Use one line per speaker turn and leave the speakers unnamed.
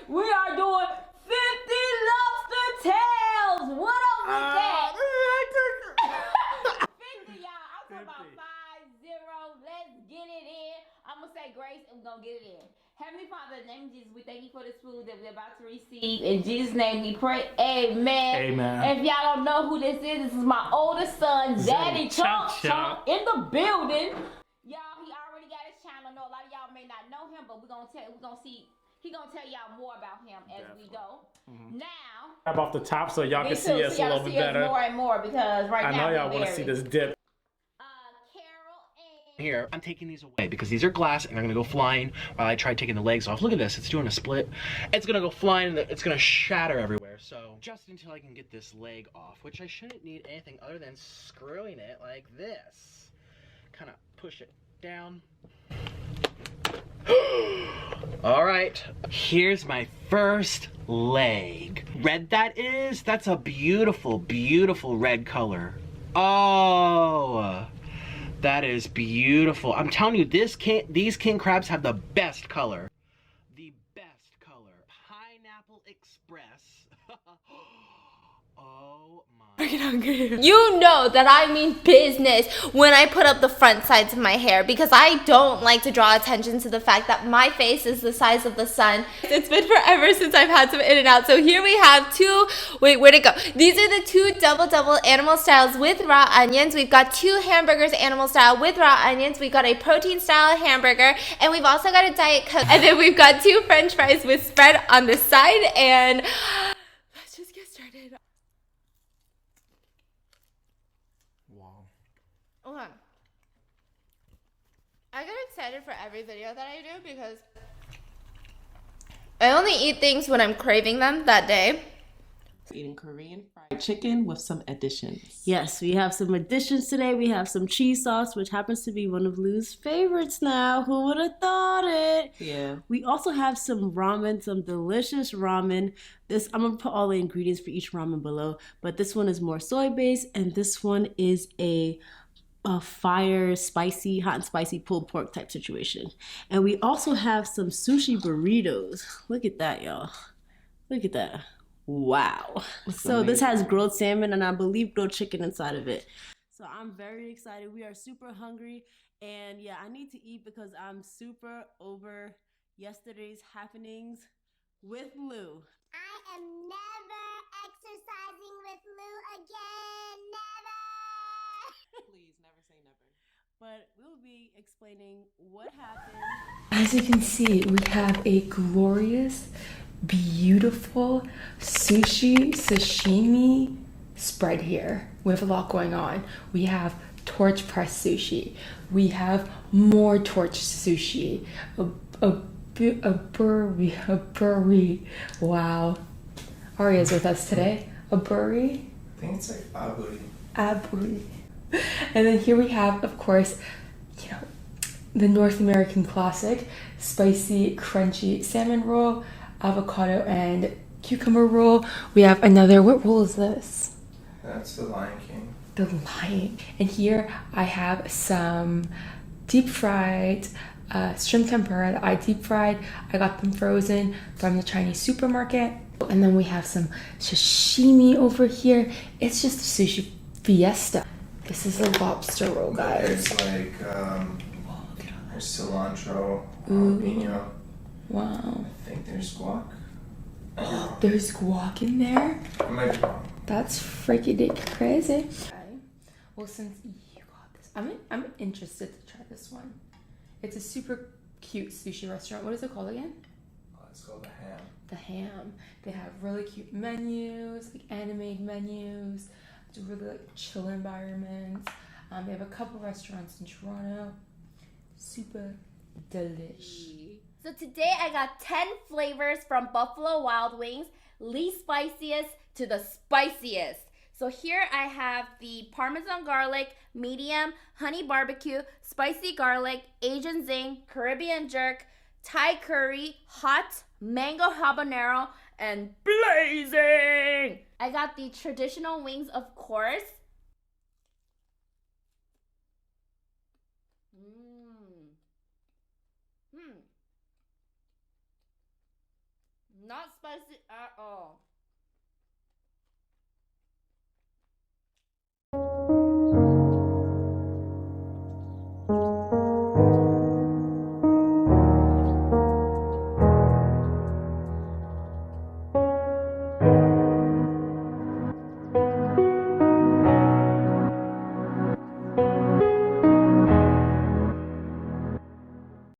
We are doing 50 lobster tails. What up with that? 50, y'all. I'm talking about 5-0. Let's get it in. I'm going to say grace and we're going to get it in. Heavenly Father, in the name of Jesus, we thank you for this food that we're about to receive. In Jesus' name we pray. Amen.
Amen.
If y'all don't know who this is my oldest son, Daddy Chunk in the building. Y'all, he already got his channel. I know a lot of y'all may not know him, but we're gonna see. He gonna tell y'all more about him as we go. Now,
grab off the top so y'all can see us a little bit better.
More and more because right now
I know y'all want to see this dip.
Here, I'm taking these away because these are glass and they're gonna go flying while I try taking the legs off. Look at this, it's doing a split. It's gonna go flying and it's gonna shatter everywhere. So just until I can get this leg off, which I shouldn't need anything other than screwing it like this. Kind of push it down. All right, here's my first leg. Red that is? That's a beautiful, beautiful red color. Oh. That is beautiful. I'm telling you, these king crabs have the best color. The best color. Pineapple Express. Oh my.
Freaking hungry. You know that I mean business when I put up the front sides of my hair because I don't like to draw attention to the fact that my face is the size of the sun. It's been forever since I've had some in and out. So here we have two, wait, where'd it go? These are the two double animal styles with raw onions. We've got two hamburgers animal style with raw onions. We've got a protein style hamburger and we've also got a Diet Coke. And then we've got two french fries with spread on the side and let's just get started. Okay. I get excited for every video that I do because I only eat things when I'm craving them that day.
Eating Korean fried chicken with some additions.
Yes, we have some additions today. We have some cheese sauce, which happens to be one of Lou's favorites now. Who would have thought it?
Yeah.
We also have some ramen, some delicious ramen. I'm going to put all the ingredients for each ramen below, but this one is more soy-based, and this one is a fire, spicy, hot and spicy pulled pork type situation. And we also have some sushi burritos. Look at that, y'all. Look at that. Wow. So this has grilled salmon and I believe grilled chicken inside of it. So I'm very excited. We are super hungry. And yeah, I need to eat because I'm super over yesterday's happenings with Lou.
I am never exercising with Lou again. Never.
Please, never say never.
But we'll be explaining what happened.
As you can see, we have a glorious, beautiful sushi sashimi spread here. We have a lot going on. We have torch press sushi. We have more torch sushi. A burri. Wow. Aria's with us today. A burri?
I think it's like aburi.
Aburi. And then here we have, of course, you know, the North American classic, spicy, crunchy salmon roll, avocado and cucumber roll. We have another, what roll is this?
That's the Lion King.
The Lion. And here I have some deep fried shrimp tempura that I deep fried. I got them frozen from the Chinese supermarket. And then we have some sashimi over here. It's just a sushi fiesta. This is a lobster roll, guys.
There's like, there's cilantro, jalapeno.
Wow.
I think there's guac.
Oh, there's guac in there?
I might be wrong.
That's freaking crazy. Okay. Well, since you got this, I'm interested to try this one. It's a super cute sushi restaurant. What is it called again?
Oh, it's called the Ham.
The Ham. They have really cute menus, like animated menus. It's a really like chill environment. They have a couple restaurants in Toronto. Super delish.
So today I got 10 flavors from Buffalo Wild Wings, least spiciest to the spiciest. So here I have the Parmesan garlic, medium, honey barbecue, spicy garlic, Asian zing, Caribbean jerk, Thai curry, hot, mango habanero, and blazing. I got the traditional wings, of course.
Not spicy at all.